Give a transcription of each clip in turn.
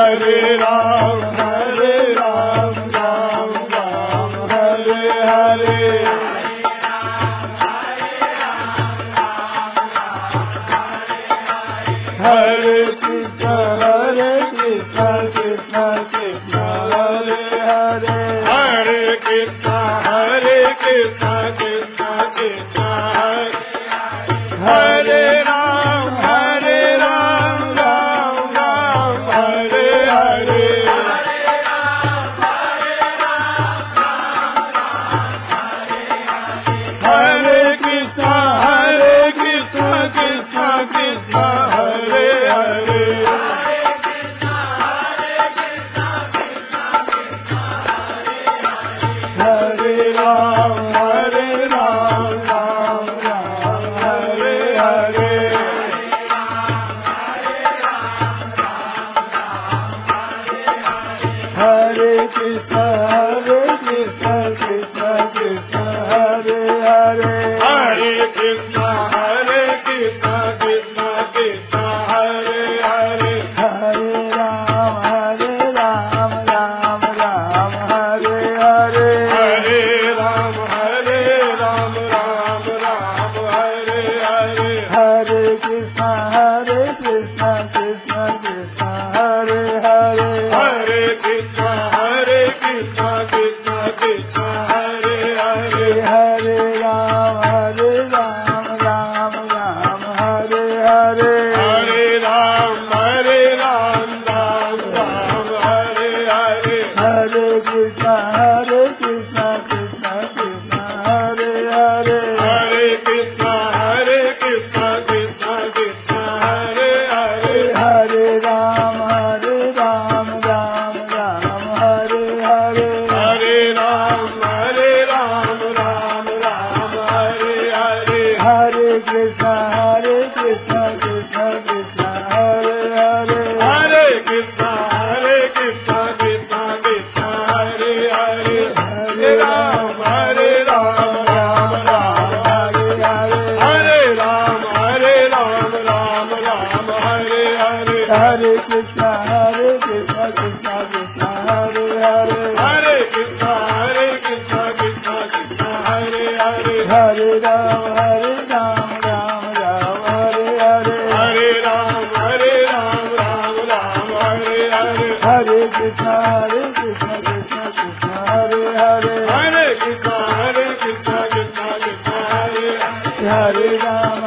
Hare Ram, Ram Ram, Hare Hare. Hare Krishna, Krishna Krishna, Hare Hare. Hare Krishna, Krishna Krishna, Hare Ram, Ram Ram, Hare Hare. Hare Krishna, Krishna Krishna, Hare Hare. Hare Ram, Ram Ram, Hare Hare. Hare Krishna, Krishna Krishna, Hare Hare. Hare Krishna, Krishna Krishna, Hare Hare. Hare Ram, Ram Ram, Hare Hare. Hare Ram, Ram Ram, Hare Hare. Hare Krishna, Krishna Krishna, Hare Hare. Hare Krishna, Krishna Krishna, Hare Hare. Hare Ram, Ram Hare Hare. Hare Ram, Ram Hare Hare. Hare Krishna, Krishna Krishna, Hare Hare. Hare Krishna, Krishna Krishna, Hare Hare. Hare Ram, Ram Hare Hare. Hare Ram, Ram Hare Hare. Hare Krishna, Krishna Krishna, Hare Hare. Hare Krishna, Krishna Krishna, Hare Hare. Hare Ram, Ram Hare Hare. Hare Ram, Ram Hare Hare. Hare Krishna, Krishna Krishna, Hare Hare. Hare Krishna, Krishna Krishna, Hare Hare. Hare Ram, Ram Hare Hare. Hare Ram, Ram Hare Hare. Hare Krishna, Krishna Krishna, Hare Hare. Hare Krishna, Krishna Krishna, Hare Hare. Hare Ram, Ram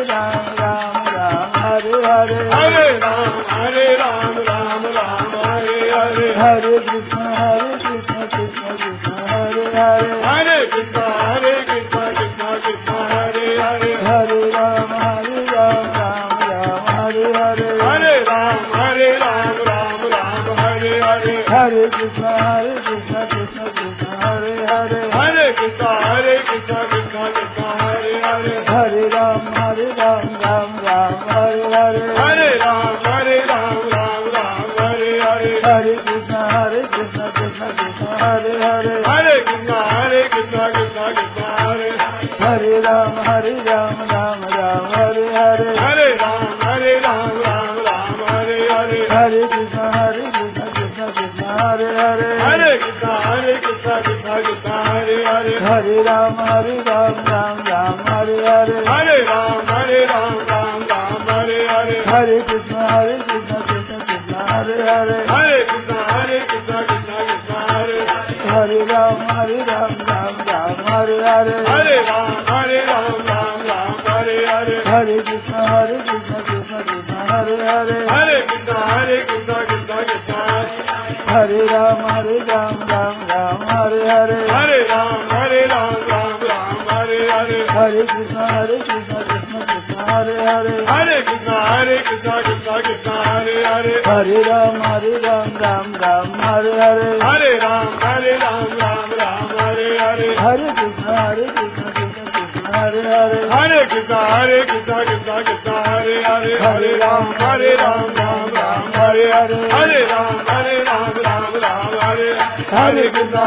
Hare Hare. Hare Ram, Ram Hare Hare. Hare Krishna, Krishna Krishna, Hare Hare. Hare Krishna, Krishna Krishna, Hare Hare. Hare Ram, Ram Hare Hare. Hare Ram, Ram Hare Hare. Hare Krishna, Krishna Krishna, Hare Hare. Hare Krishna, Krishna Krishna, Hare Hare. Hare Ram, Ram Hare Hare. Hare Ram, Ram Hare Hare. Hare Krishna, Krishna Krishna, Hare Hare. Hare Krishna, Krishna Krishna, Hare Hare. Hare Ram, Hare Ram, Ram Hare Hare. Hare Ram, Ram Hare Hare. Hare Krishna, Krishna Krishna, Hare Hare. Hare Krishna, Krishna Krishna, Hare Hare. Hare Ram, Ram Hare Hare. Hare Ram, Ram Hare Hare. Hare Krishna, Krishna Krishna, Hare Hare. Hare Krishna, Krishna Krishna, Hare Hare. Hare Ram, Ram Hare Hare. Hare Ram, Ram Hare Hare. Hare Krishna, Krishna Krishna, Hare Hare. Hare Krishna, Krishna Krishna, Hare Ram, Ram Hare Hare. Hare Ram, Ram Hare Hare. Hare Krishna, Krishna Krishna, Hare Hare. Hare Krishna, Krishna Krishna, Hare Hare. Hare Ram, Ram Hare Hare. Hare Ram, Ram Hare Hare. Hare Krishna, Krishna Krishna, Hare Hare. Hare Krishna, Krishna Krishna, Hare Hare. Hare Ram, Ram Hare Hare. Hare Ram, Ram Hare. Hare Krishna,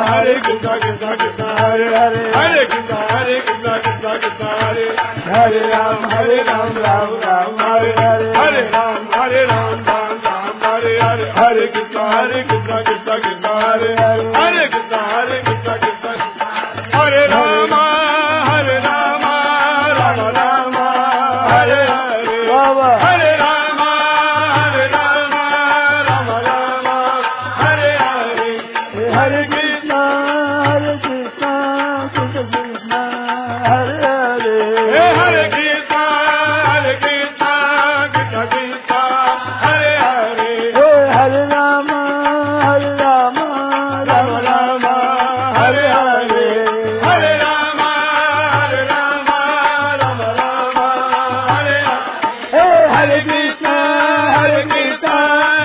Krishna Krishna, Hare Hare. Hare Krishna, Krishna Krishna, Hare Hare. Ram, Ram Hare Hare. Hare Ram, Ram Hare Hare. Hare Krishna. Krishna Krishna Hare Hare Hare Krishna Krishna Hare Rama Rama Rama Hare Hare Hare Rama Rama Rama Hare Hare Hare Krishna Krishna Krishna Hare Hare Hare Krishna Krishna Krishna Hare Hare Hare Rama Rama Rama Hare Hare Hare Rama Rama Rama Hare Hare Hare Krishna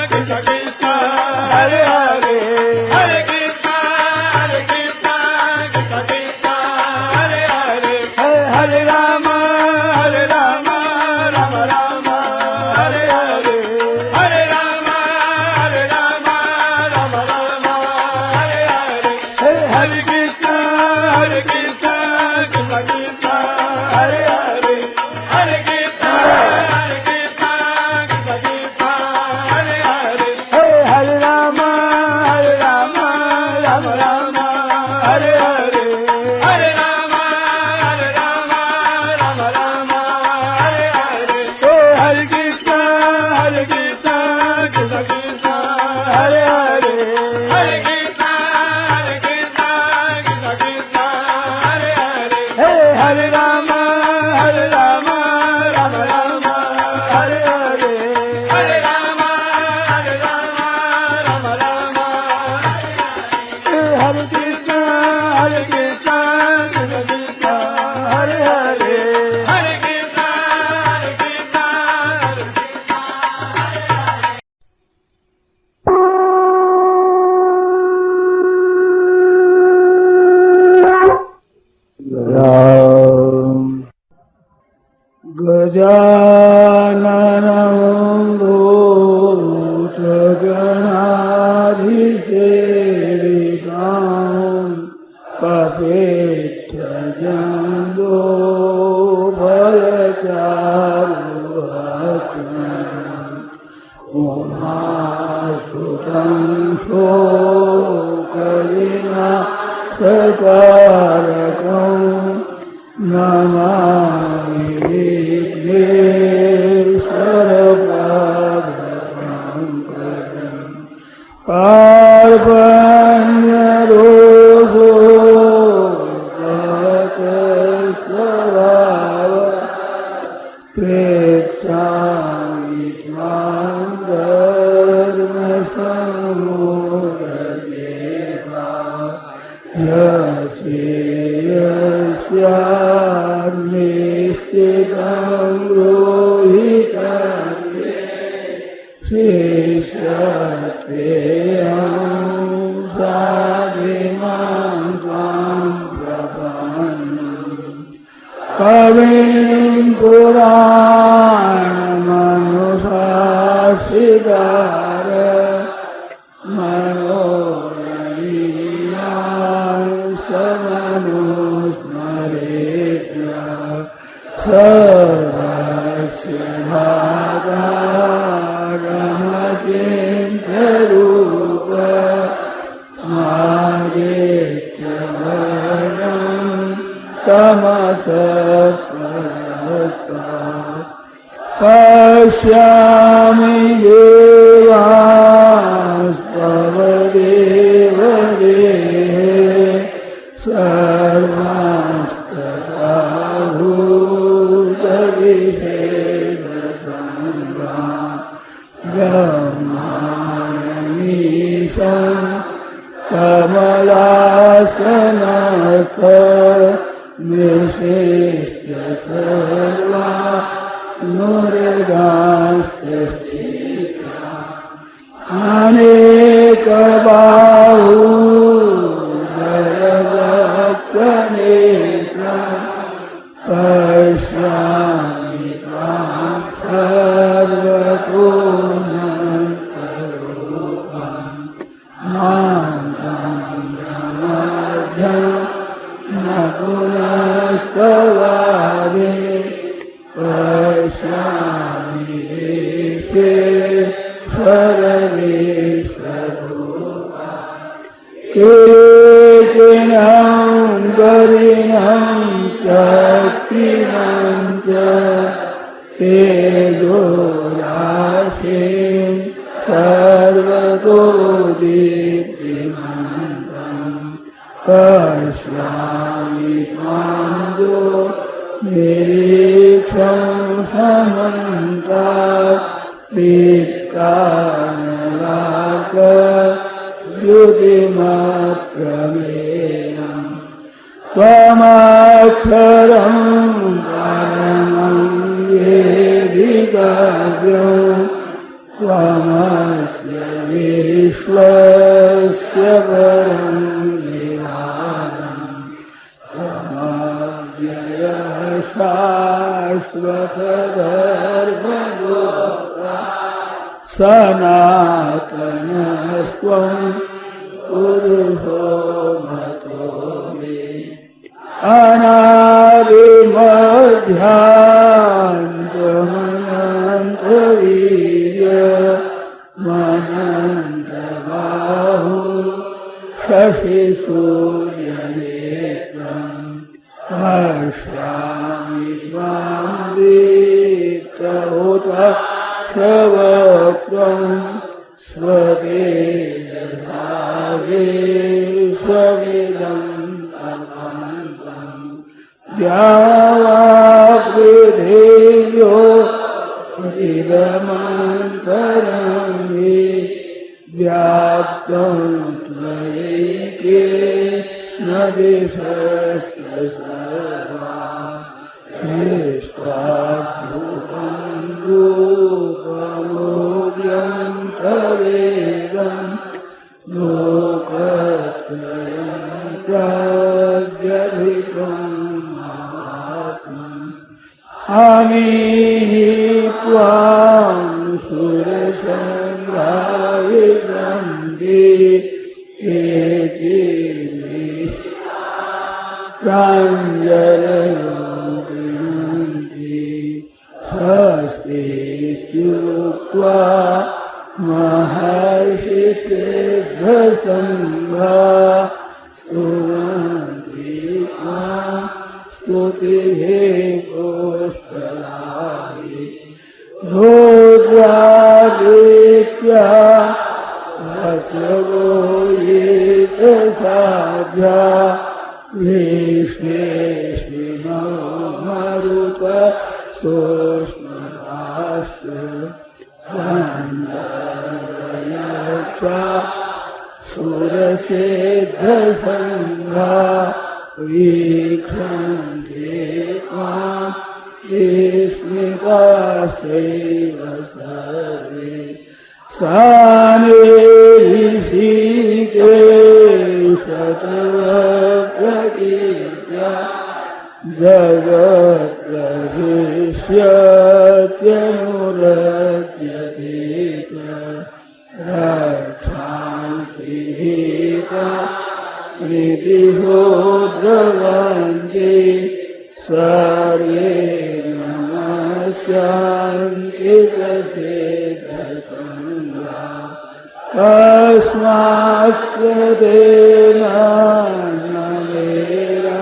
Krishna Krishna Hare Hare Hare Krishna Krishna Krishna Hare Hare Hare Rama Rama Rama Hare Hare Hare Rama Rama Rama Hare Hare Hare Krishna Krishna Krishna Hare Hare Hare Krishna Krishna Krishna Hare Hare Hare Rama Rama Rama Hare Hare Hare Rama Rama Rama Hare Hare Hare Krishna Krishna Krishna Hare Hare Hare Krishna Krishna Krishna Hare Hare Hare Rama Rama Rama Hare Hare Hare Rama Rama Hare Krishna Krishna Krishna Hare Hare Hare Krishna Gajananam Bhutaganaधिसेवितां Kapittajando Bhayacharuvatam Umasutam Shokalina Sakarakam Namami Vigneshwara Parvanya Roso Bhakasvarava Prechami Tvam Dharma Samudacheta Yasya Nishchitam Rohitam Shishasteyam Sadimam Tvam Prapannam Kavim Puranamanusasidara Manoraniyam Samanusmaretya Sarvasya Bhagaramachintarupa Madityavarnam Tamasapparastat Pashyami Devastavadevadehe Sarvamstatahudavisesasambha Brahmanamisham Kamalasyanastha Nishistya Sarva Nurigasya Aneka Bahu Bharavakanitra Pashyami Tvam Sarvakunam Karupam Mantam Brahmadhyam Napunastavade Pashyami Visheshwara Vishwarupa केचिनं गरिणं चक्रिणं च तेजोराशिं सर्वतो दीप्तिमन्तं पश्यामि त्वां निरीक्षं समन्तात् दीप्तानलाकद्युतिमप्रमेयम् त्वमक्षरं परमं वेदितव्यं त्वमस्य विश्वस्य परं निधानम् त्वमव्ययः शाश्वतधर्मगोप्ता सनातनस्त्वं पुरुषो मतो मे अनादिमध्यान्तमनन्तवीर्यमनन्तबाहु शशिसूर्यनेत्रं पश्यामि त्वां दीप्तहुताक्षवक्त्रं स्वतेजसा विश्वमिदं द्यावापृथिव्यो चिदमन्तरं हि व्याप्तं त्वयैकेन दिशश्च सर्वा दृष्ट्वाद्भुतं रूपमोऽव्यन्तवेदं लोकत्रयं प्रव्यथितम् अमीहि त्वां सुरसङ्घा विशन्ति केचिन्मे प्राञ्जलयो गृह्णन्ति स्वस्तीत्युक्त्वा महर्षिसिद्धसङ्घा स्तुवन्ति त्वां स्तुतिभिः पुष्कलानि रुद्रादित्या वसवो ये साध्या विश्वेश्विनो मरुत सोष्मराश्च गन्धर्वयक्षा सुरसिद्धसङ्घा वीक्षन्ते त्वां विस्मितास्यैव सर्वे सानिऋषिकेशतवप्रकीर्त्या जगत्प्रशिष्यत्यनुरज्यते च रक्षांसि हिता प्रीतिहो द्रवन्ति सर्वे नमस्यान्ति च सिद्धसङ्घा कस्मात् स तेन न मेरन्नात्मा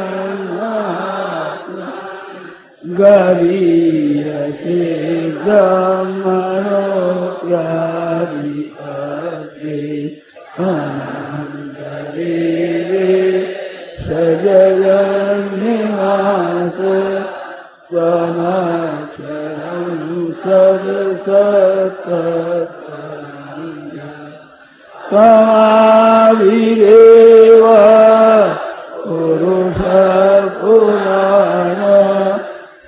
गरीयसे ब्रह्मणोऽप्यादिपत्रे सजगन्निवास त्वमक्षरं सदसत्तत्परं त्वमादिदेव पुरुषपुराण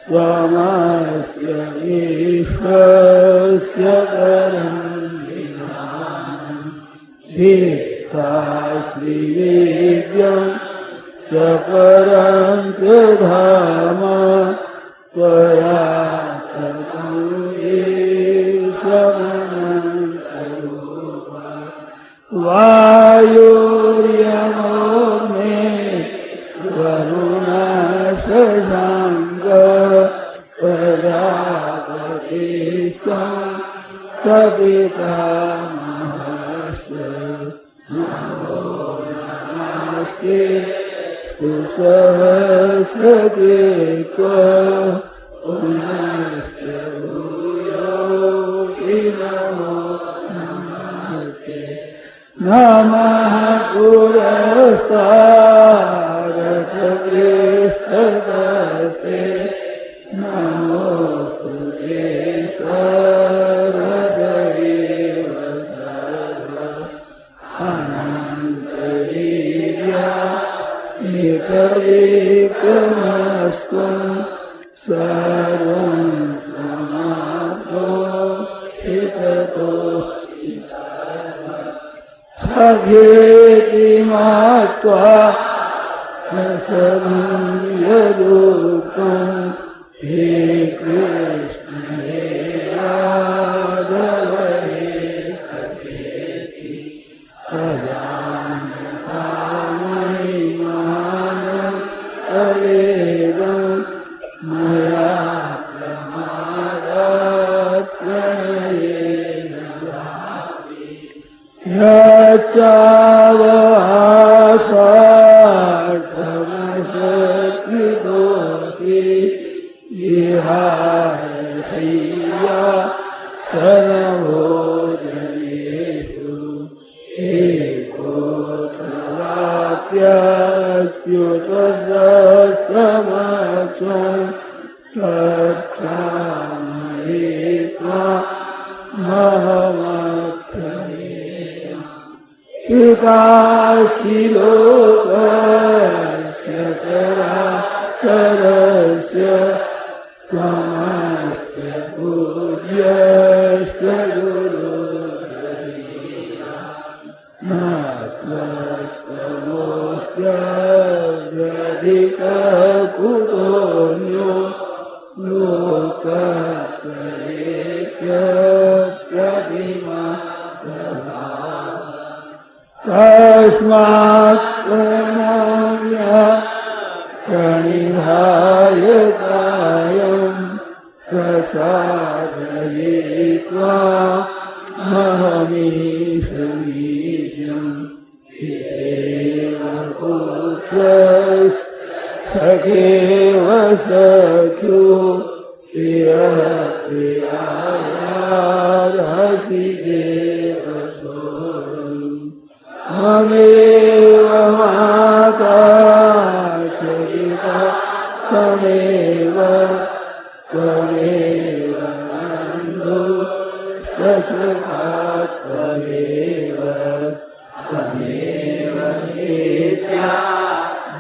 त्वमस्य विश्वस्य परं निधानम् भित्तासि वेद्यं च परं च धाम त्वया ततं ईशमनन्तरूपा वायुर्यमोऽग्ने वरुणशशाङ्क प्रजापतिस्त्वं प्रपितामहश्च नमो नमस्ते सहस्रते पुनश्च भूयोऽपि नमो नमस्ते नमः पुरस्तादथ पृष्ठतस्ते नमोस्तुते सर्वदेव सर्व अनन्तवीर्या निकविक्रमस्त्वं सर्वं समाप्तोषिततोऽसि सखेति मत्वा न समीयदुक्तं हे कृष्ण हे यादव हे सखेति अजानता महिमानं तवेदं मया प्रमादात् प्रणयेन यच्चावसार्थमशक्तिदोषि विहाय शय्या सर्वभोजनेषु एकोऽथवाप्यच्युतसमक्षं तत्क्षामये त्वामहमप्यमेयम् पितासि लोकस्य चराचरस्य त्वमस्य पूज्यश्च गुरुर्गरीया न त्वस्तमोऽस्त्यधिककुतोऽन्यो लोकत्रयेऽप्यप्रतिमा तस्मात् प्रणम्य प्रणिधाय कायं प्रसादये त्वामहमीशमीड्यं पितेव पुत्रस्सखेव सख्यो प्रियः प्रियायार्हसि देव सोऽहम् त्वमेव माता च पिता त्वमेव बन्धुश्च त्वमेव नित्या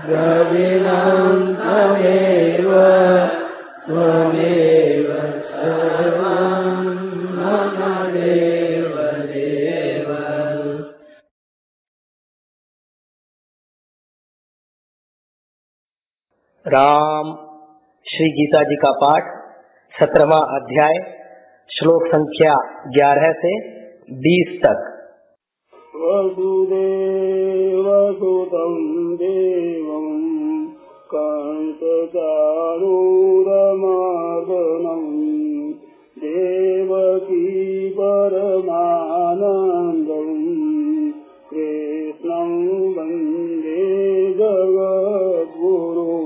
द्रविणं त्वमेव सर्वं मम देव देव। राम श्री गीता जी का पाठ 17वां अध्याय श्लोक संख्या 11 से 20 तक। वसुदेवसुतं देवं कंसचाणूरमर्दनं देवकी परमानन्दं कृष्णं वन्दे जगद्गुरुम्।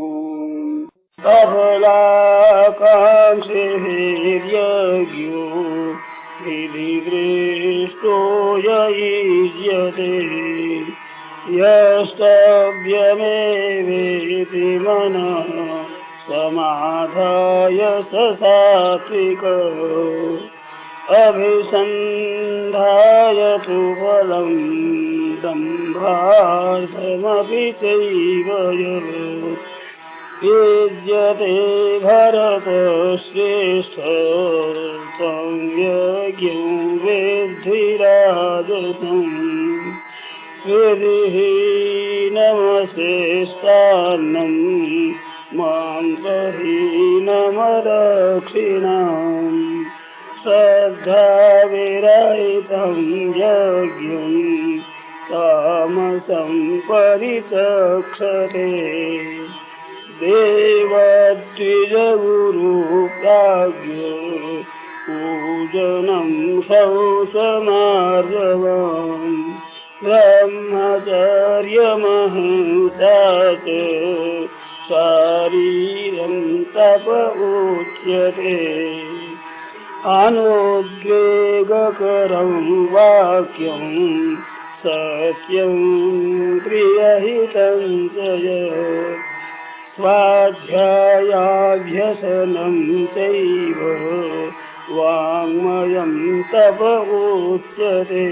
अबलाकाङ्क्षिर्यज्ञो विधिदृष्टो ययुज्यते यस्तव्यमेवेति मनः समाधाय स सात्विकः अभिसन्धाय तु फलं दम्भार्थमपि चैव यः युज्यते भरतश्रेष्ठ तं यज्ञं विद्धि राजसम् विधिहीनमशेष्टान्नं मां प्रहीनमदक्षिणाम् श्रद्धाविरहितं यज्ञं तामसं परिचक्षते देवद्विजगुरुप्राज्ञो पूजनं शौचमार्जवम् ब्रह्मचर्यमहिंसा च शारीरं तप उच्यते अनुद्वेगकरं वाक्यं सत्यं प्रियहितं च यत् स्वाध्यायाभ्यसनं चैव वाङ्मयं तप उच्यते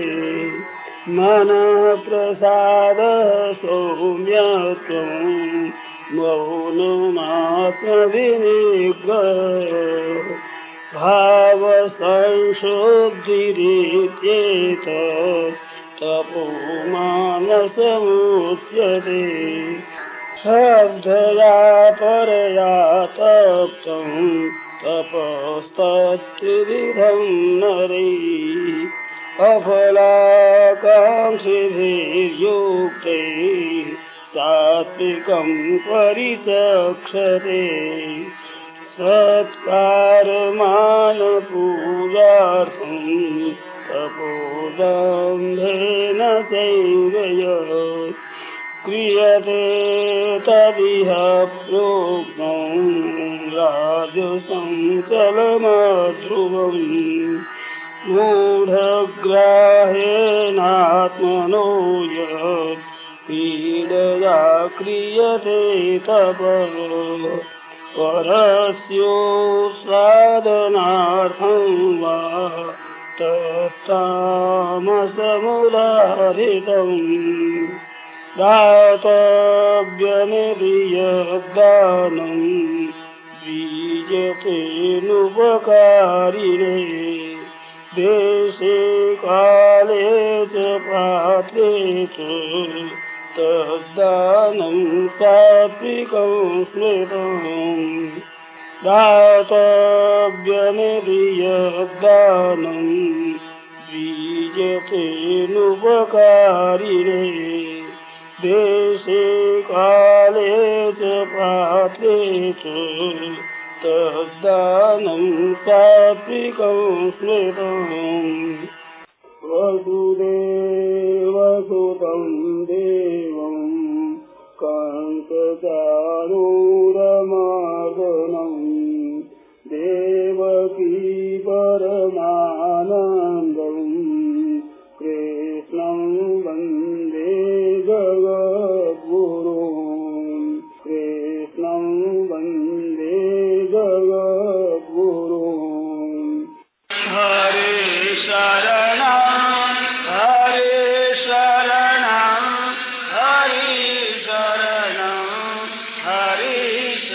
मनः प्रसादः सौम्यत्वं मौनमात्मविनिग्रहः भावसंशुद्धिरित्येतत् तपो मानसमुच्यते श्रद्धया परया तप्तं तपस्तत्त्रिविधं नरैः अफलाकाङ्क्षिभिर्युक्तैः सात्विकं परिचक्षते सत्कारमानपूजार्थं तपोदम्भेन संयमः क्रियते तदिह प्रोक्तं राजसं चलमध्रुवम् मूढग्राहेणात्मनो यत् पीडया क्रियते तपः परस्योत्सादनार्थं वा तत्तामसमुदाहृतम् दातव्यमिति यद्दानं बीजतेनुपकारिणे देशे काले च पात्रे च तद्दानं सात्विकं स्मृतम् दातव्यमिति यद्दानं बीजतेनुपकारिणे देशे काले च पात्रे च तद्दानं सात्विकं स्मृतम् वसुदेवसुतं देवं कंसचाणूरमर्दनं देवकी परमानन्दं कृष्णं वन्दे जगद्गुरुं कृष्णं वन्दे जगद्गुरुं हरे शरणं हरे शरणं हरे शरणं हरे शरणं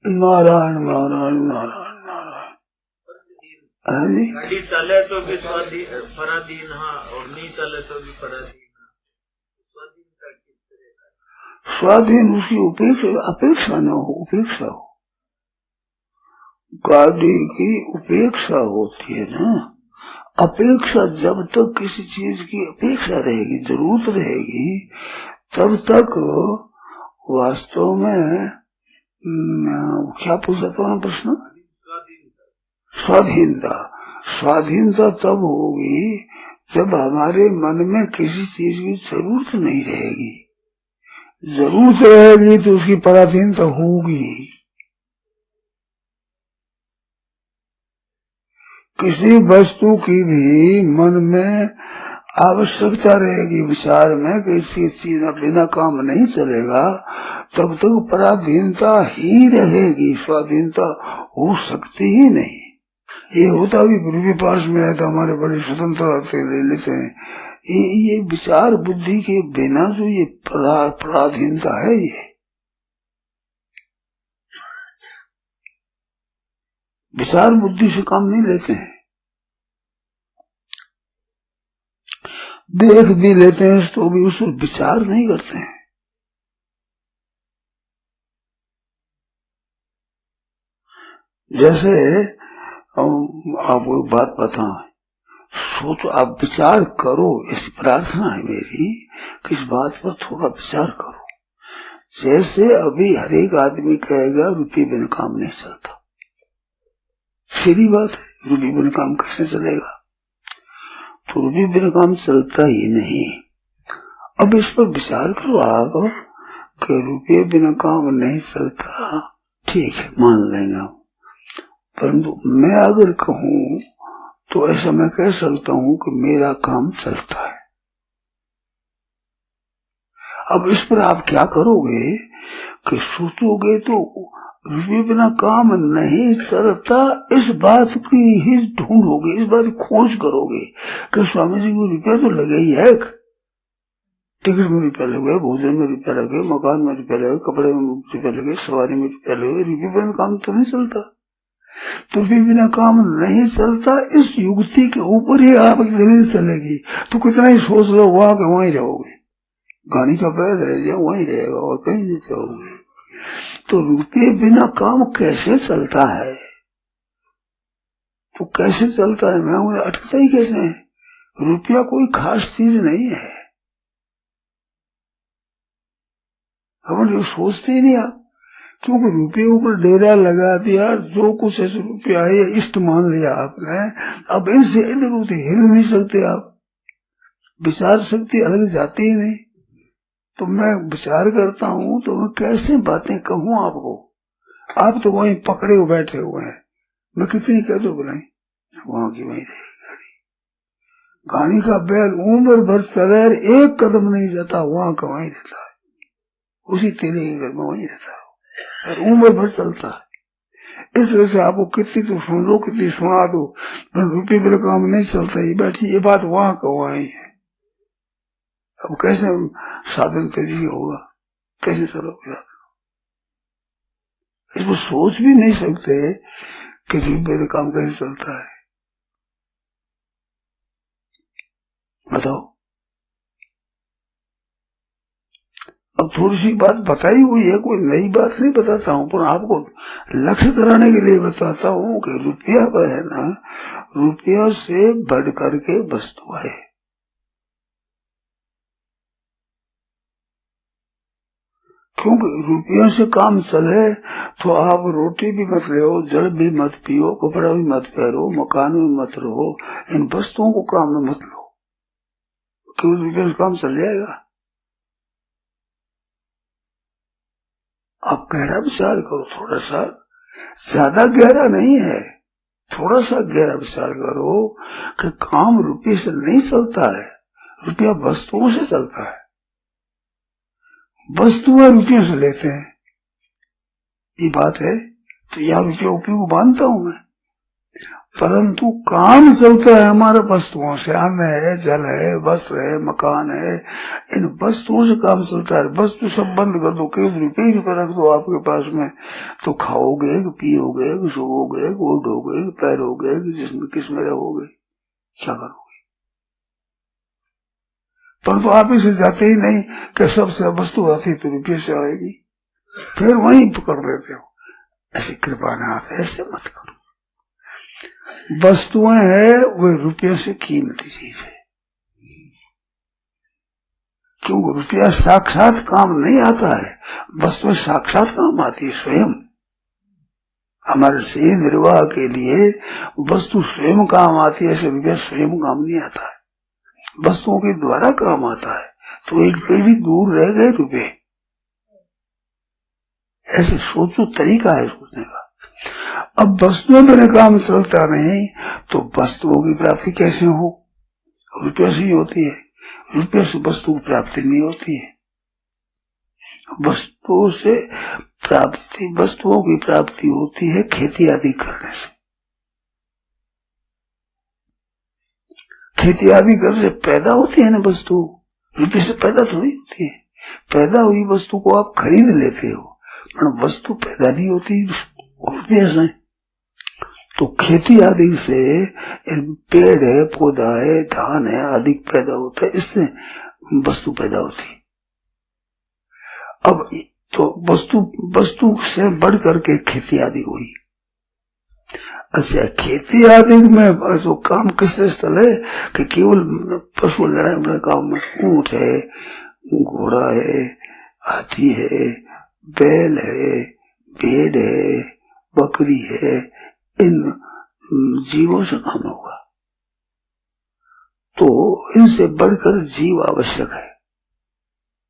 नारायण नारायण नारायण नारायण। गाड़ी चले तो भी पराधीन, हाँ, और नहीं चले तो भी पराधीन। स्वाधीनता किस तरह का? स्वाधीन उसकी अपेक्षा न हो, उपेक्षा हो। गाड़ी की उपेक्षा होती है ना। अपेक्षा, जब तक किसी चीज की अपेक्षा रहेगी, जरूरत रहेगी, तब तक वास्तव में क्या पूछा था प्रश्न? स्वाधीनता। स्वाधीनता तब होगी जब हमारे मन में किसी चीज की जरूरत नहीं रहेगी। जरूरत रहेगी तो उसकी पराधीनता होगी। किसी वस्तु की भी मन में आवश्यकता रहेगी, विचार में कि इसी चीज बिना काम नहीं चलेगा, तब तक पराधीनता ही रहेगी, स्वाधीनता हो सकती ही नहीं। ये होता भी गुरु के पास में रहता, हमारे बड़े स्वतंत्र ले लेते हैं। ये विचार बुद्धि के बिना जो ये पराधीनता है, ये विचार बुद्धि से काम नहीं लेते हैं। देख भी लेते हैं तो भी उस पर विचार नहीं करते हैं। जैसे आपको एक बात बताऊं, सोचो, आप विचार करो, ऐसी प्रार्थना है मेरी कि इस बात पर थोड़ा विचार करो। जैसे अभी हर एक आदमी कहेगा रुपये बिना काम नहीं चलता, सीधी बात है, रुपये बिना काम कैसे चलेगा? तो रुपये बिना काम चलता ही नहीं। अब इस पर विचार करो आप कि रुपये बिना काम नहीं चलता, ठीक है, मान लेंगे हम। परंतु मैं अगर कहूँ तो ऐसा मैं कह सकता हूँ कि मेरा काम चलता है। अब इस पर आप क्या करोगे कि सोचोगे तो रुपये बिना काम नहीं चलता, इस बात की ही ढूंढोगे, इस बात की खोज करोगे कि स्वामी जी को रुपया तो लगे ही है। टिकट में रुपया लगे, भोजन में रुपया लगे, मकान में रुपया लगे, कपड़े में रुपया लगे, सवारी में रुपया लगे, रुपये बिना काम तो नहीं चलता। तो रुपये बिना काम नहीं चलता, इस युक्ति के ऊपर ही आपकी दलील चलेगी। तो कितना ही सोच लो, वहां के वहीं रहोगे, गाड़ी का बैग रह जाए वहीं रहेगा और कहीं नहीं जाओगे। तो रुपये बिना काम कैसे चलता है? तो कैसे चलता है, मैं अटकता ही कैसे है? रुपया कोई खास चीज नहीं है, हम सोचते ही नहीं आप, क्योंकि रुपये ऊपर डेरा लगा दिया, जो कुछ ऐसे रुपया है इष्ट मान लिया आपने। अब इनसे इधर उधर हिल नहीं सकते आप, विचार शक्ति अलग जाती ही नहीं। तो मैं विचार करता हूँ तो मैं कैसे बातें कहूँ आपको, आप तो वहीं पकड़े हुए बैठे हुए हैं। मैं कितनी कह दो बनाई, वहां की वहीं रहेगी गाड़ी। गाड़ी का बैल उम्र भर चले, एक कदम नहीं जाता, वहां का वहीं रहता है, उसी तेरे के घर में वहीं रहता है और उम्र भर चलता है। इस वजह से आपको कितनी तो सुन लो, कितनी सुना दो, रुपये बिना काम नहीं चलता, ये बैठी, ये बात वहां का वहीं है। अब कैसे साधन तेजी होगा, कैसे चलोगे? इसको सोच भी नहीं सकते कि रुपये काम कैसे चलता है, बताओ। अब थोड़ी सी बात बताई हुई है, कोई नई बात नहीं बताता हूँ, पर आपको लक्ष्य कराने के लिए बताता हूँ कि रुपया है ना, रुपया से बढ़ करके वस्तु है। क्योंकि रुपयों से काम चले तो आप रोटी भी मत ले, जल भी मत पियो, कपड़ा भी मत पहनो, मकान में मत रहो, इन वस्तुओं को काम में मत लो, क्यों? रुपये से काम चल जाएगा। आप गहरा विचार करो, थोड़ा सा, ज्यादा गहरा नहीं है, थोड़ा सा गहरा विचार करो कि काम रुपये से नहीं चलता है, रुपया वस्तुओं से चलता है। वस्तुएं रुपये से लेते हैं, ये बात है। तो यहाँ रुपये उपयोग को बांधता हूं मैं, परंतु काम चलता है हमारे वस्तुओं से, अन्न है, जल है, वस्त्र है, मकान है, इन वस्तुओं से काम चलता है। वस्तु सब बंद कर दो, केवल रुपये रख दो आपके पास में, तो खाओगे, पियोगे, सोओगे, ओढ़ोगे, पैरोगे, जिसमें किसमें रहोगे, क्या करोगे? परंतु आप इसे जाते ही नहीं कि सबसे वस्तु आती तो रुपये से आएगी, फिर वहीं पकड़ लेते हो। ऐसी कृपा न आते, ऐसे मत करो। वस्तुएं है वे रुपये से कीमती चीज है, क्योंकि रुपया साक्षात काम नहीं आता है, वस्तु साक्षात काम आती है स्वयं। हमारे से निर्वाह के लिए वस्तु स्वयं काम आती है, ऐसे रुपया स्वयं काम नहीं आता है, वस्तुओं के द्वारा काम आता है। तो एक पीढ़ी दूर रह गए रुपये, ऐसे सोचो, तरीका है सोचने का। अब वस्तुओं में काम चलता नहीं तो वस्तुओं की प्राप्ति कैसे हो? रुपये से ही होती है, रुपये से वस्तु की प्राप्ति नहीं होती है। वस्तुओं से प्राप्ति, वस्तुओं की प्राप्ति होती है खेती आदि करने से। खेती आदि करने से पैदा होती है ना वस्तु, रुपये से पैदा थोड़ी होती है। पैदा हुई वस्तु को आप खरीद लेते हो, पर वस्तु पैदा नहीं होती रुपये से। तो खेती आदि से पेड़ है, पौधा है, धान है आदि पैदा होता है, इससे वस्तु पैदा होती है। अब तो वस्तु से बढ़ करके खेती आदि हुई। अच्छा, खेती आदि में तो काम किससे चले कि केवल पशु लड़ाई बड़े काम में ऊंट है, घोड़ा है, हाथी है, बैल है, भेड़ है, बकरी है, इन जीवों से काम होगा। तो इनसे बढ़कर जीव आवश्यक है।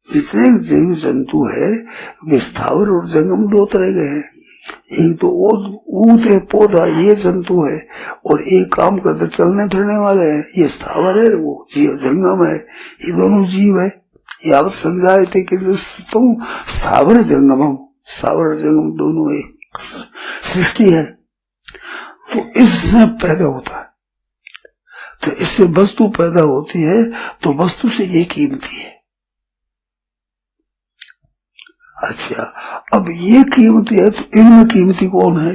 जितने जीव जंतु है वे स्थावर और जंगम दो तरह के हैं। एक तो ऊंट है, पौधा, ये जंतु है, और एक काम करते चलने फिरने वाले हैं, ये स्थावर है, वो जीव जंगम है। ये दोनों जीव है। यावत समझाए थे कि तुम स्थावर जंगम, स्थावर जंगम दोनों एक सृष्टि है। तो इससे पैदा होता है, तो इससे वस्तु पैदा होती है, तो वस्तु से ये कीमती है। अच्छा, अब ये कीमती है, तो इनमें कीमती कौन है?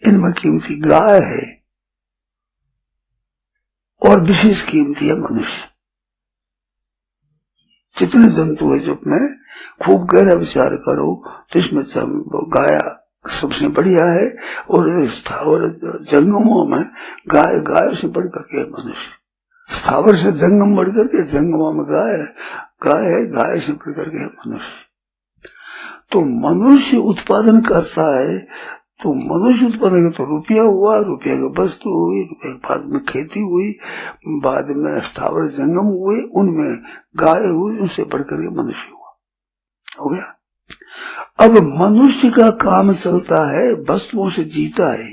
इनमें कीमती गाय है, और विशेष कीमती है मनुष्य। जितने जंतु है, जब में खूब गहरा विचार करो तो इसमें गाय सबसे बढ़िया है, और स्थावर जंगमों में गाय से बढ़ करके मनुष्य। स्थावर से जंगम बढ़ करके जंगमों में गाय है, गाय से बढ़ करके मनुष्य। तो मनुष्य उत्पादन करता है, तो मनुष्य उत्पादन तो रुपया हुआ, रुपये की वस्तु हुई, रुपये के बाद में खेती हुई, बाद में स्थावर जंगम हुए, उनमें गाय हुई, उनसे बढ़कर के मनुष्य हुआ। हो गया। अब मनुष्य का काम चलता है, वस्तुओं से जीता है,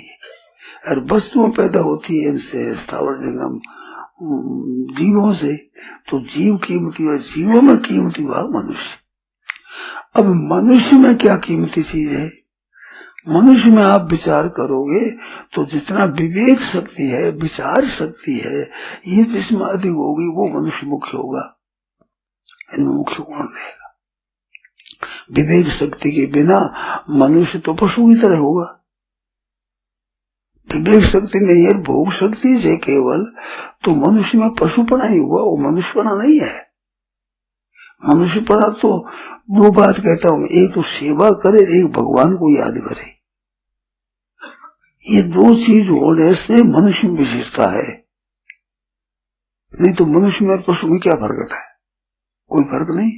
और वस्तुएं पैदा होती है इनसे, स्थावर जंगम जीवों से। तो जीव कीमती हुआ, जीवों में कीमती हुआ मनुष्य। अब मनुष्य में क्या कीमती चीज है? मनुष्य में आप विचार करोगे तो जितना विवेक शक्ति है, विचार शक्ति है, ये जिसमें अधिक होगी वो मनुष्य मुख्य होगा। इनमें मुख्य कौन रहेगा? विवेक शक्ति के बिना मनुष्य तो पशु की तरह होगा। विवेक शक्ति नहीं है, भोग शक्ति से केवल, तो मनुष्य में पशुपना ही हुआ, वो मनुष्यपना नहीं है। मनुष्यपना तो दो बात कहता हूं, एक तो सेवा करे, एक भगवान को याद करे। ये दो चीज होने से मनुष्य में विशेषता है। नहीं तो मनुष्य में और पशु में क्या फर्क है? कोई फर्क नहीं।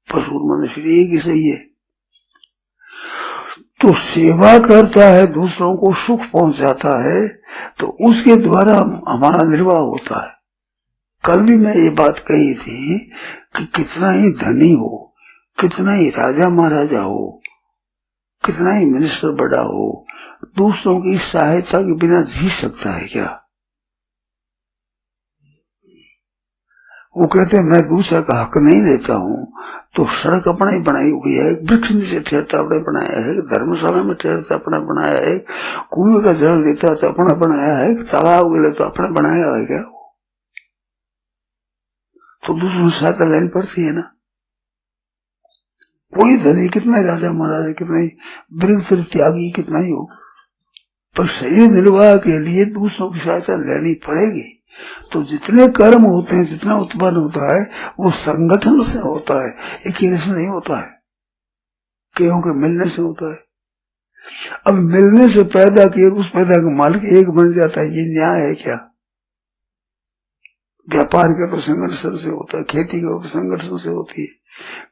पशु और मनुष्य एक ही सही है। तो सेवा करता है, दूसरों को सुख पहुंचाता है, तो उसके द्वारा हमारा निर्वाह होता है। कल भी मैं ये बात कही थी कि कितना ही धनी हो, कितना ही राजा महाराजा हो, कितना ही मिनिस्टर बड़ा हो, दूसरों की सहायता के बिना जी सकता है क्या? वो कहते हैं मैं दूसरा का हक नहीं लेता हूँ, तो सड़क अपना ही बनाई हुई है, वृक्ष नीचे ठहरता अपने बनाया है, धर्मशाला में ठहरता अपना बनाया है, कुएं का जल देता तो अपना बनाया है, तालाब गले तो अपना बनाया है क्या? तो दूसरों से सहायता लेनी पड़ती है ना। कोई धनी कितना राजा महाराजा कितना ही वृद्ध त्यागी कितना ही हो, पर शरीर निर्वाह के लिए दूसरों की सहायता लेनी पड़ेगी। तो जितने कर्म होते हैं, जितना उत्पन्न होता है, वो संगठन से होता है, अकेले से नहीं होता है, कईयों के मिलने से होता है। अब मिलने से पैदा किए उस पैदा का मालिक एक बन जाता है, ये न्याय है क्या? व्यापार का तो संगठन से होता है, खेती का तो संगठन से होती है।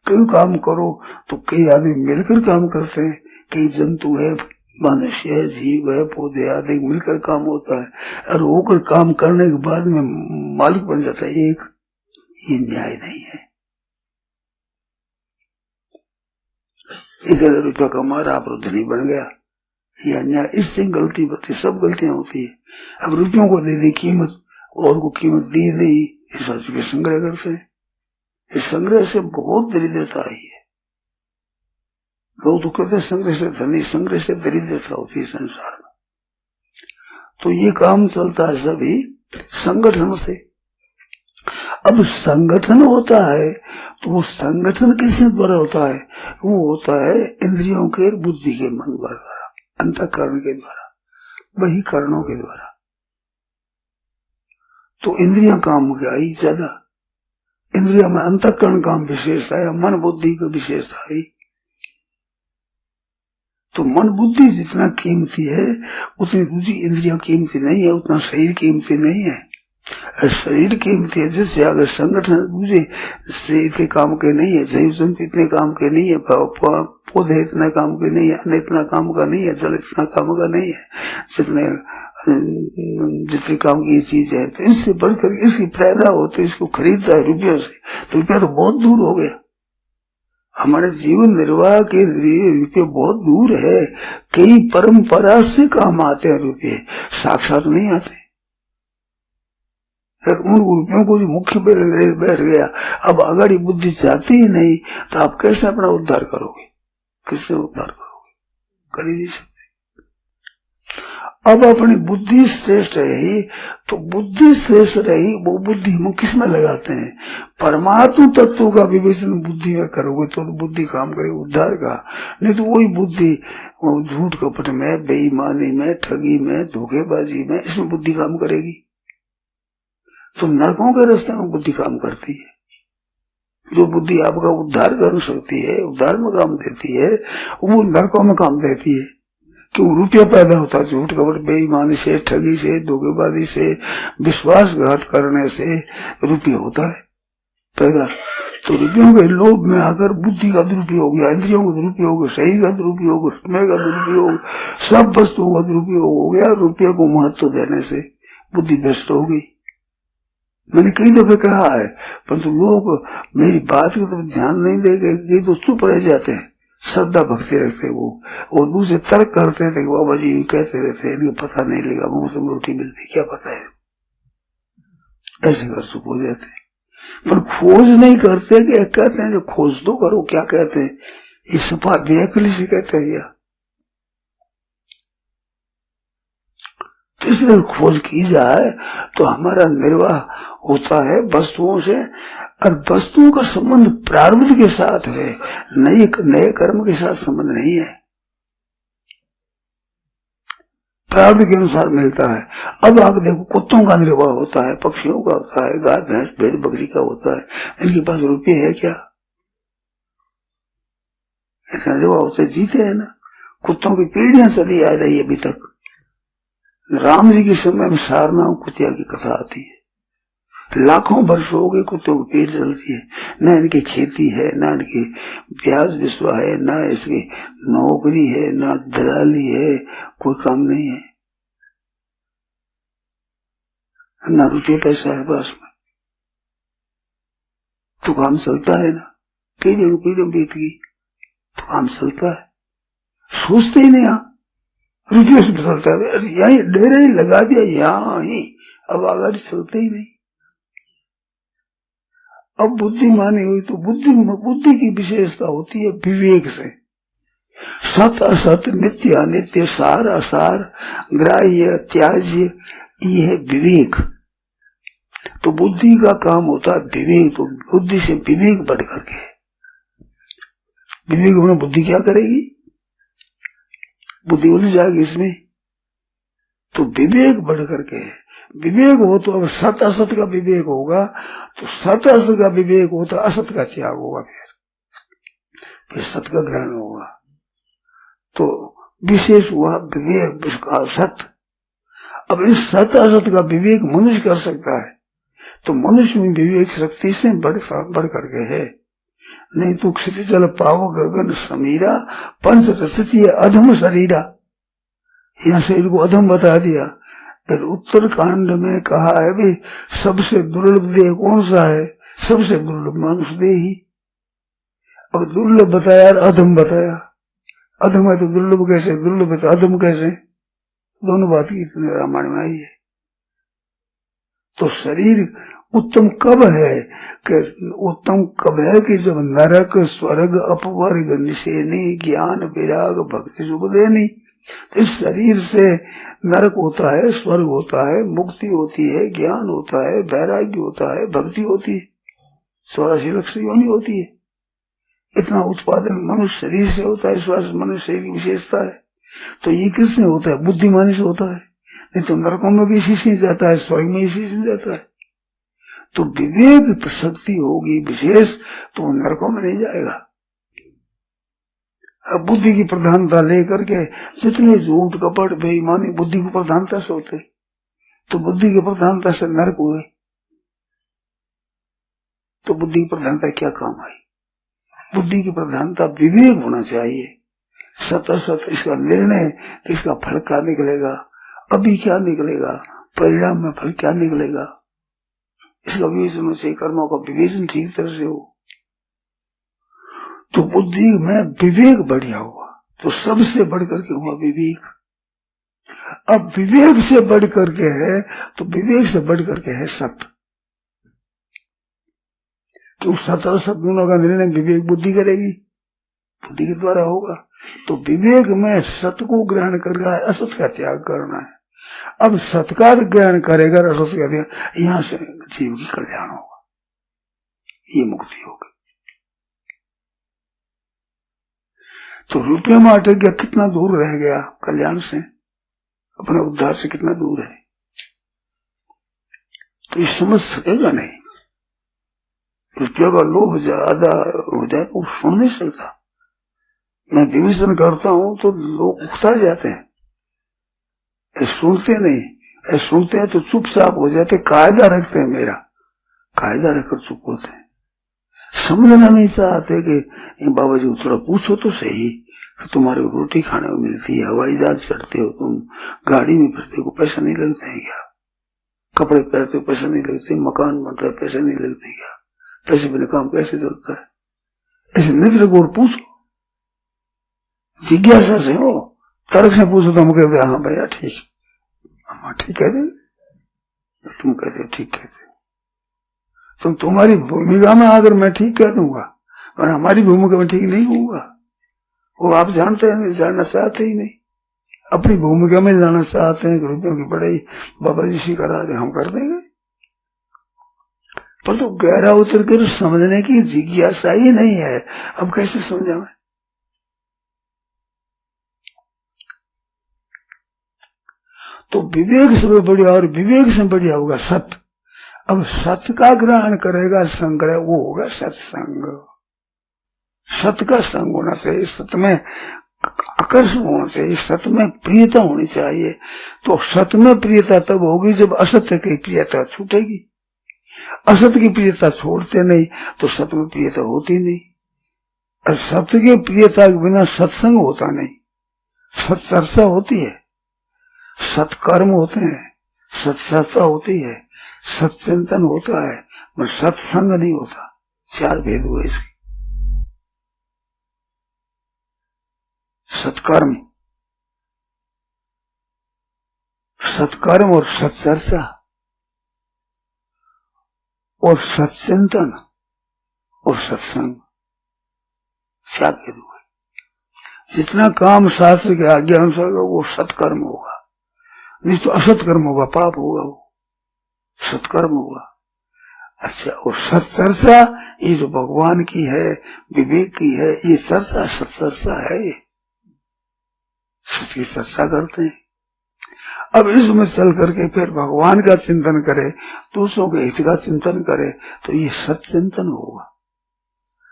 कई काम करो तो कई आदमी मिलकर काम करते हैं, कई जंतु है, मनुष्य है, जीव है, पौधे आदि मिलकर काम होता है, और होकर काम करने के बाद में मालिक बन जाता है एक। ये न्याय नहीं है। 1000 रुपया कमा रहा, आप धनी बन गया, ये अन्याय। इससे गलती बती, सब गलतियां होती है। अब रुपयों को दे दी कीमत और को कीमत दी नहीं, इस बात के संग्रह करते हैं। इस संग्रह से बहुत दरिद्रता आई है। लोग तो कहते संग्रह से धनी, संग्रह से दरिद्रता होती है संसार में। तो ये काम चलता है सभी संगठन से। अब संगठन होता है तो वो संगठन किसके द्वारा होता है? वो होता है इंद्रियों के, बुद्धि के, मन द्वारा, अंतःकरण के द्वारा, वही करणों के द्वारा। तो इंद्रियां काम क्या आई ज्यादा, इंद्रिया में अंतःकरण काम विशेषता है, मन बुद्धि की विशेषता है। तो मन बुद्धि जितना कीमती है उतनी दूसरी इंद्रियां कीमती नहीं है, उतना शरीर कीमती नहीं है। शरीर कीमती है, जैसे अगर संगठन दूसरे से इतने काम के नहीं है, जैव जंतु इतने काम के नहीं है, पौधे इतना काम के नहीं है, अन्न इतना काम का नहीं है, जल इतना काम का नहीं है, जितने काम की ये चीज है। तो इससे बढ़कर इसकी फायदा हो तो इसको खरीदता है रुपयों से, तो रुपया तो बहुत दूर हो गया। हमारे जीवन निर्वाह के लिए रुपये बहुत दूर है। कई परंपरा से काम आते हैं रुपये, साक्षात नहीं आते। उन रुपयों को जो मुख्य बैठ गया, अब आगाड़ी बुद्धि चाहती ही नहीं, तो आप कैसे अपना उद्धार करोगे? किससे उद्धार करोगे? कर ही नहीं सकते। अब अपनी बुद्धि श्रेष्ठ रही तो बुद्धि श्रेष्ठ रही, वो बुद्धि हम किस में लगाते हैं? परमात्म तत्व का विवेचन बुद्धि में करोगे तो बुद्धि काम करेगी उद्धार का। नहीं तो वही बुद्धि झूठ कपट में, बेईमानी में, ठगी में, धोखेबाजी में, इसमें बुद्धि काम करेगी। तो नरकों के रास्ते में बुद्धि काम करती है। जो बुद्धि आपका उद्धार कर सकती है, उद्धार में काम देती है, वो नरकों में काम देती है। क्यों? रुपया पैदा होता है झूठ कपट, बेईमानी से, ठगी से, धोखेबाजी से, विश्वासघात करने से रुपया होता है पैदा। तो रुपयों के लोभ में आकर बुद्धि का दुरुपयोग, इंद्रियों का दुरुपयोग, शरीर का दुरुपयोग, समय का दुरुपयोग, सब वस्तुओं का दुरुपयोग हो गया। रुपये को महत्व देने से बुद्धि भ्रष्ट हो गई। मैंने कई दफे कहा है, परंतु लोग मेरी बात की तरफ ध्यान नहीं देंगे, ये तो चुप रह जाते हैं, श्रद्धा भक्ति रखते वो, और दूसरे तर्क करते थे, बाबा जी कहते रहते हैं, इनको पता नहीं लगा, मुंह से रोटी मिलती, क्या पता है, ऐसे कर चुप हो जाते हैं। पर खोज नहीं करते कि कहते हैं जो खोज तो करो, क्या कहते हैं, ये सपा बेअकली से कहते हैं या। तो इसलिए खोज की जाए तो हमारा निर्वाह होता है वस्तुओं से, और वस्तुओं का संबंध प्रारब्ध के साथ है, नए कर्म के साथ संबंध नहीं है। प्रारब्ध के अनुसार मिलता है। अब आप देखो, कुत्तों का निर्वाह होता है, पक्षियों का होता है, गाय भैंस भेड़ बकरी का होता है, इनके पास रुपये है क्या? इसका निर्वाह होता है, जीते है ना। कुत्तों की पीढ़ियां चली आ रही है अभी तक। राम जी के समय में सारनाथ कुतिया की कथा आती है, लाखों वर्ष हो गए कुत्तों की पीढ़ चलती है, न इनकी खेती है, न इनकी ब्याज विश्वा है, न इसकी नौकरी है, न दलाली है, कोई काम नहीं है, न रुपये पैसा है पास में, तो काम चलता है ना। पीढ़ी बीत गई तो काम चलता है, सोचते ही नहीं। आप रुपये से चलता है, यही डेरे ही लगा दिया यहाँ ही, अब आगे चलते ही नहीं। अब बुद्धि मानी हुई तो बुद्धि की विशेषता होती है विवेक से। सत असत, नित्य अनित्य, सार असार, ग्राह्य त्याज्य, ये है विवेक। तो बुद्धि का काम होता है विवेक। तो बुद्धि से विवेक बढ़ करके, विवेक होना, बुद्धि क्या करेगी? बुद्धि उलझ जाएगी इसमें। तो विवेक बढ़ करके है। विवेक हो तो अब सत असत का विवेक होगा, तो सत असत का विवेक हो तो असत का त्याग होगा, फिर सत का ग्रहण होगा। तो विशेष हुआ विवेक का सत। अब इस सत असत का विवेक मनुष्य कर सकता है, तो मनुष्य में विवेक शक्ति से बढ़ करके है। नहीं तो क्षितिजल पावक गगन समीरा, पंच रसती अधम शरीरा, यहाँ शरीर को अधम बता दिया। उत्तर कांड में कहा है भी सबसे दुर्लभ देह कौन सा है? सबसे दुर्लभ मनुष्य देह ही। अब दुर्लभ बताया, अधम बताया। अधम है तो दुर्लभ कैसे, दुर्लभ है तो अधम कैसे? दोनों बात की रामायण में आई है। तो शरीर उत्तम कब है कि उत्तम कब है कि जब नरक स्वर्ग अपवर्ग निषेनी ज्ञान विराग भक्ति सुख देनी। तो इस शरीर से नरक होता है, स्वर्ग होता है, मुक्ति होती है, ज्ञान होता है, वैराग्य होता है, भक्ति होती है, 84 लाख योनि होती है। इतना उत्पादन मनुष्य शरीर से होता है। स्वास्थ्य मनुष्य शरीर की विशेषता है। तो ये किसने होता है? बुद्धिमानी से होता है। नहीं तो नरकों में भी इसी से जाता है, स्वर्ग में इसी से जाता है। तो विवेक शक्ति होगी विशेष, तो नरकों में नहीं जाएगा। अब बुद्धि की प्रधानता लेकर के जितने झूठ कपट बेईमानी बुद्धि की प्रधानता से होते, तो बुद्धि की प्रधानता से नरक हुए। तो बुद्धि की प्रधानता क्या काम आई? बुद्धि की प्रधानता विवेक होना चाहिए। सत असत इसका निर्णय, इसका फल क्या निकलेगा, अभी क्या निकलेगा, परिणाम में फल क्या निकलेगा, इसका विवेचन से कर्मों का विवेचन ठीक तरह से हो। तो बुद्धि में विवेक बढ़िया हुआ, तो सबसे बढ़ करके हुआ विवेक। अब विवेक से बढ़ करके है, तो विवेक से बढ़ करके है सत। क्यों? सत और सत दोनों का निर्णय विवेक बुद्धि करेगी, बुद्धि के द्वारा होगा। तो विवेक में सत को ग्रहण करना है, असत का त्याग करना है। अब सत का ग्रहण करेगा, असत का त्याग, यहाँ से जीव की कल्याण होगा, ये मुक्ति होगी। तो रुपये में अटक गया, कितना दूर रह गया कल्याण से, अपने उद्धार से कितना दूर है। तो ये समझ सकेगा नहीं। रुपये का लोभ ज्यादा हो जाए तो सुन नहीं सकता। मैं विवेचन करता हूं तो लोग उकता जाते हैं, सुनते नहीं। सुनते हैं तो चुपचाप हो जाते, कायदा रखते हैं, मेरा कायदा रखकर चुप होते हैं। समझना नहीं चाहते कि बाबा जी थोड़ा पूछो तो सही, तुम्हारे रोटी खाने को मिलती है, हवाई जहाज चढ़ते हो तुम, गाड़ी में फिरते हो, पैसा नहीं लगते हैं क्या? कपड़े पहनते हो, पैसा नहीं लगते, मकान बनता है, पैसा नहीं लगते क्या? पैसे बिना काम कैसे चलता है? ऐसे मित्र को पूछो, जिज्ञासा से हो, तर्क से पूछो तो हम कहते हाँ भैया ठीक, हाँ ठीक कहते, तुम कहते ठीक कहते। तुम तुम्हारी भूमिका में आकर मैं ठीक कह दूंगा, और हमारी भूमिका में ठीक नहीं होगा। वो आप जानते हैं, जानना चाहते ही नहीं, अपनी भूमिका में जाना चाहते हैं। रुपयों की पढ़ाई बाबा जी से करा दे, हम कर देंगे, पर तो गहरा उतर कर समझने की जिज्ञासा ही नहीं है। अब कैसे समझा मैं? तो विवेक से बढ़िया, और विवेक से बढ़िया होगा सत। अब सत्य का ग्रहण करेगा, संग्रह, वो होगा सत्संग। सत्य का संग होना चाहिए, सत्य में आकर्षण होना चाहिए, सत्य में प्रियता होनी चाहिए। तो सत्य में प्रियता तब होगी जब असत्य की प्रियता छूटेगी। असत्य की प्रियता छोड़ते नहीं तो सत्य में प्रियता होती नहीं, और सत्य की प्रियता के बिना सत्संग होता नहीं। सत्चर्चा होती है, सत्कर्म होते हैं, सत्चर्चा होती है, सत्चिंतन होता है, पर सत्संग नहीं होता। 4 भेद हुए इसके। सत्कर्म, सत्कर्म और सत्चर्चा और सत्चिंतन और सत्संग क्या कह दूंगा। जितना काम शास्त्र के आज्ञा अनुसार होगा वो सत्कर्म होगा, नहीं तो असत्कर्म होगा, पाप होगा, वो सत्कर्म होगा। अच्छा, और सत्चर्चा ये जो भगवान की है, विवेक की है, ये चर्चा सत्चर्चा है, ये सत्य की चर्चा करते हैं। अब इसमें चल करके फिर भगवान का चिंतन करे, दूसरों के हित का चिंतन करे, तो ये सत्चिंतन होगा।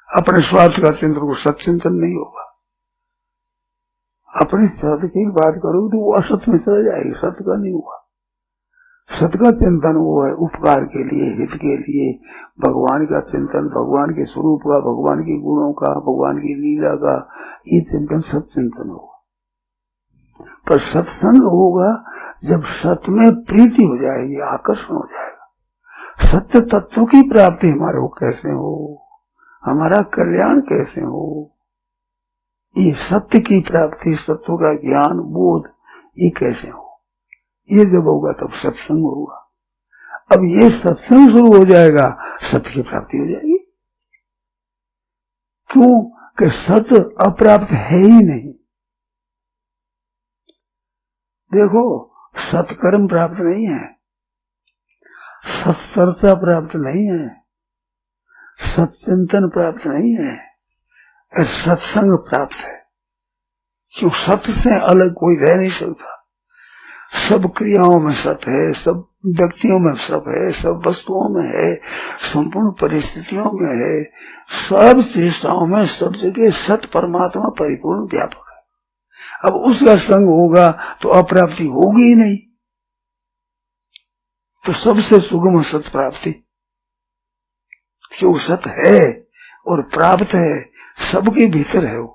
अपने स्वार्थ का चिंतन को सत्चिंतन नहीं होगा। अपने सत्य की बात करोगे तो वो असत्य में चला जाएगी, सत्य का नहीं हुआ। सत्य का चिंतन वो है उपकार के लिए, हित के लिए, भगवान का चिंतन, भगवान के स्वरूप का, भगवान के गुणों का, भगवान की लीला का, ये चिंतन सत्चिंतन होगा। पर सत्संग होगा जब सत्य में प्रीति हो जाएगी, आकर्षण हो जाएगा। सत्य तत्व की प्राप्ति हमारे को कैसे हो, हमारा कल्याण कैसे हो, ये सत्य की प्राप्ति, सत्य का ज्ञान बोध, ये कैसे हो, ये जब होगा तब सत्संग होगा। अब ये सत्संग शुरू हो जाएगा, सत्य की प्राप्ति हो जाएगी। क्यों कि सत्य अप्राप्त है ही नहीं। देखो, सत्कर्म प्राप्त नहीं है, सत्चर्चा प्राप्त नहीं है, सत्चिंतन प्राप्त नहीं है, सत्संग प्राप्त है। क्यों? सत्य से अलग कोई रह नहीं सकता। सब क्रियाओं में सत्य है, सब व्यक्तियों में सब है, सब वस्तुओं में है, संपूर्ण परिस्थितियों में है, सब चेष्टाओं में, सब जगह सत्य परमात्मा परिपूर्ण व्यापक है। अब उसका संग होगा तो अप्राप्ति होगी ही नहीं। तो सबसे सुगम सत्य प्राप्ति, क्यों सत्य है और प्राप्त है, सबके भीतर है वो।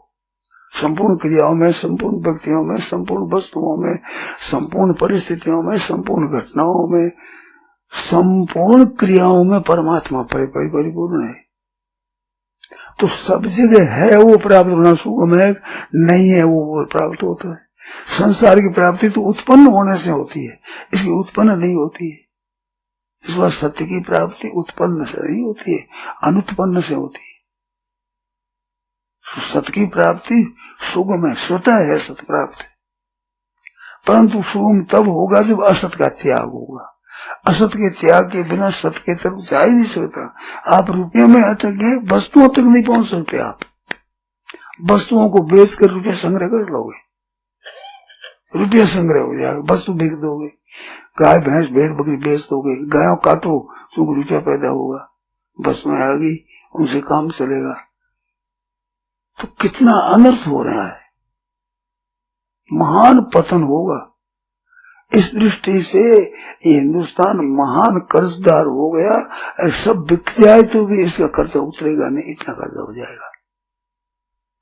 संपूर्ण क्रियाओं में, संपूर्ण व्यक्तियों में, संपूर्ण वस्तुओं में, संपूर्ण परिस्थितियों में, संपूर्ण घटनाओं में, संपूर्ण क्रियाओं में परमात्मा परिपूर्ण है। तो सब जगह है वो प्राप्त होना सुगम है, नहीं है वो प्राप्त होता है। संसार की प्राप्ति तो उत्पन्न होने से होती है, इसकी उत्पन्न नहीं होती है। इस बार सत्य की प्राप्ति उत्पन्न से नहीं होती है, अनुत्पन्न से होती है। सत्य की प्राप्ति सुगम है, स्वतः है सत्य प्राप्त, परंतु सुगम तब होगा जब असत का त्याग होगा। असत के त्याग के बिना सत्य के तरफ जा ही नहीं सकता। आप रुपये में अटक गए, वस्तुओं तक नहीं पहुंच सकते। आप वस्तुओं को बेच कर रुपये संग्रह कर लोगे, रुपये संग्रह हो जाएगा, वस्तु बेच दोगे, गाय भैंस भेड़ बकरी बेच दोगे, गायों काटो तो रुपया पैदा होगा, वस्तुएं आ गई, उनसे काम चलेगा। तो कितना अनर्थ हो रहा है, महान पतन होगा। इस दृष्टि से ये हिंदुस्तान महान कर्जदार हो गया। और सब बिक जाए तो भी इसका कर्जा उतरेगा नहीं, इतना कर्जा हो जाएगा।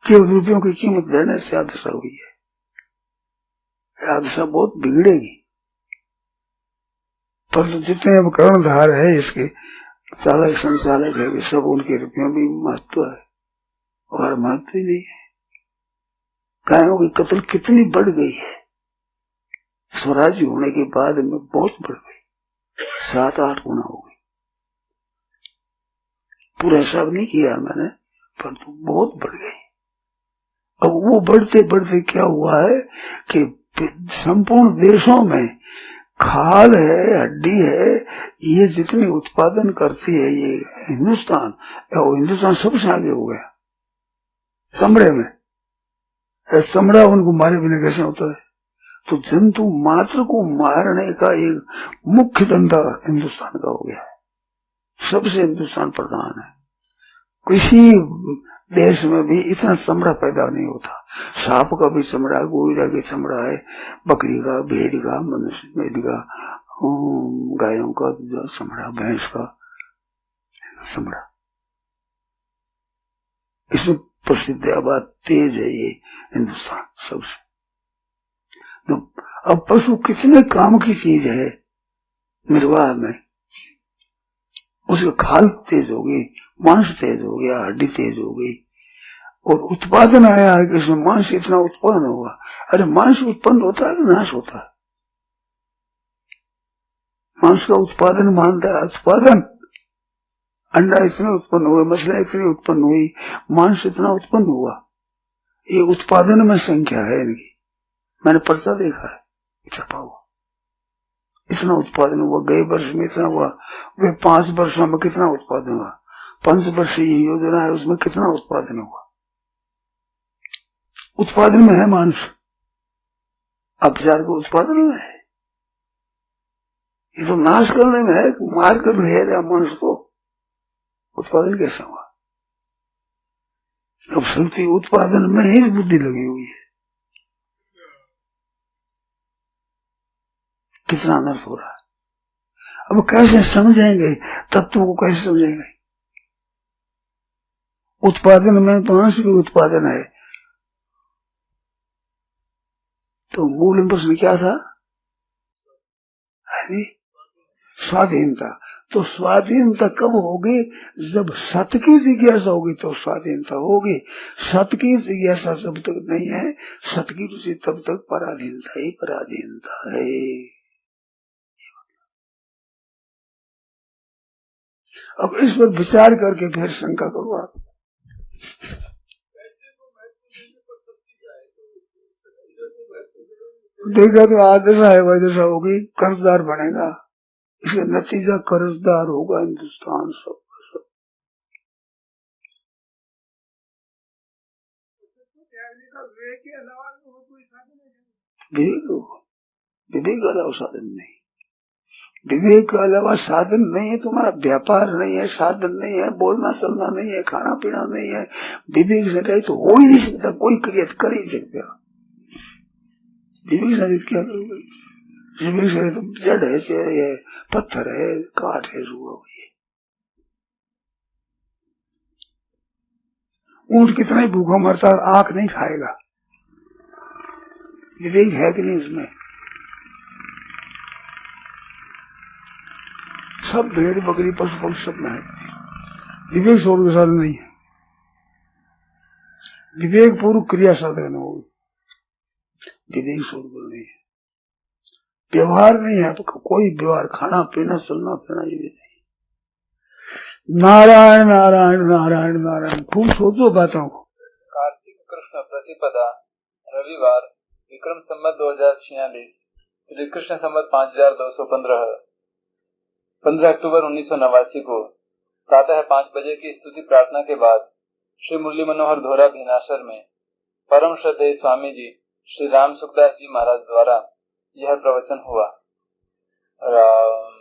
केवल रुपयों की कीमत देने से आदशा हुई है, आदशा बहुत बिगड़ेगी। पर तो जितने अब कर्णधार है, इसके चालक संचालक है, वे सब उनके रुपयों में महत्व है और महत्व ही नहीं है। गायों की कत्ल कितनी बढ़ गई है, स्वराज्य होने के बाद में बहुत बढ़ गई, 7-8 गुना हो गई। पूरा हिसाब नहीं किया मैंने, परंतु बहुत बढ़ गई। अब वो बढ़ते बढ़ते क्या हुआ है कि संपूर्ण देशों में खाल है, हड्डी है, ये जितनी उत्पादन करती है ये हिंदुस्तान, हिंदुस्तान सबसे आगे हो गया। चमड़े में चमड़ा उनको मारे बिना कैसे होता है? तो जंतु मात्र को मारने का एक मुख्य धंधा हिंदुस्तान का हो गया है। सबसे हिंदुस्तान प्रधान है। किसी देश में भी इतना चमड़ा पैदा नहीं होता। सांप का भी चमड़ा, गोरिल्ला का चमड़ा है, बकरी का, भेड़ का, मनुष्य का, गायों का चमड़ा, भैंस का चमड़ा। इसमें प्रसिद्ध आबाद तेज है ये हिंदुस्तान सबसे। तो अब पशु कितने काम की चीज है निर्वाह में, उसका खाल तेज हो गई, मांस तेज हो गया, हड्डी तेज हो गई, और उत्पादन आया है कि इसमें मांस इतना उत्पन्न होगा। अरे मांस उत्पन्न होता है कि नाश होता है? मांस का उत्पादन मानता है उत्पादन, अंडा इतना उत्पन्न हुआ, मछलियां इतनी उत्पन्न हुई, मांस इतना उत्पन्न हुआ। ये उत्पादन में संख्या है इनकी। मैंने पर्चा देखा है, छपा हुआ। इतना उत्पादन हुआ, गए वर्ष में इतना हुआ, वे 5 वर्षों में कितना उत्पादन हुआ, 5 वर्षीय योजना है उसमें कितना उत्पादन हुआ। उत्पादन में है मांस, अपचार को उत्पादन में है। ये तो नाश करने में है, मार कर है मांस को उत्पादन कैसे हुआ। अब शक्ति उत्पादन में ही बुद्धि लगी हुई है। कितना अनर्थ हो रहा है। अब कैसे समझेंगे तत्व को, कैसे समझेंगे। उत्पादन में मांस भी उत्पादन है, तो मूल प्रश्न क्या था, स्वाधीनता। तो स्वाधीनता कब होगी, जब सत की जिज्ञासा होगी तो स्वाधीनता होगी। सत की जिज्ञासा जब तक नहीं है, सत की रुचि तब तक पराधीनता ही पराधीनता है। अब इस पर विचार करके फिर शंका करो आप। देखा तो आदशा है वैदशा होगी, कर्जदार बनेगा, इसका नतीजा कर्जदार होगा हिंदुस्तान सब। विवेक के अलावा साधन नहीं, विवेक के अलावा साधन नहीं है। तुम्हारा व्यापार नहीं है, साधन नहीं है, बोलना चलना नहीं है, खाना पीना नहीं है। विवेक से तो हो ही नहीं सकता, कोई क्रिया कर ही सकता। विवेक से क्या करोगे, विवेक से तो जड़ है, चेहरे है, पत्थर है, काठ है, रुआ हुई है। ऊंट कितना ही भूखा मरता आंख नहीं खाएगा। विवेक है कि नहीं उसमें। सब भेड़ बकरी पशु पक्षी सब में है, विवेक स्वरूप साधन नहीं है। विवेक पूर्व क्रिया साधन होगी, विवेक स्वरूप नहीं है। व्यवहार नहीं है, तो कोई व्यवहार, खाना पीना चलना फिरना ये नहीं। नारायण नारायण नारायण नारायण, खूब सोचो बातों को। कार्तिक कृष्ण प्रतिपदा, रविवार, विक्रम संवत 2046, श्री कृष्ण संवत 5215, 15 अक्टूबर 1989 को प्रातः 5 बजे की स्तुति प्रार्थना के बाद श्री मुरली मनोहर धोरा भीनाशर में परम श्रद्धेय स्वामी जी श्री राम सुखदास जी महाराज द्वारा यह प्रवचन हुआ। राम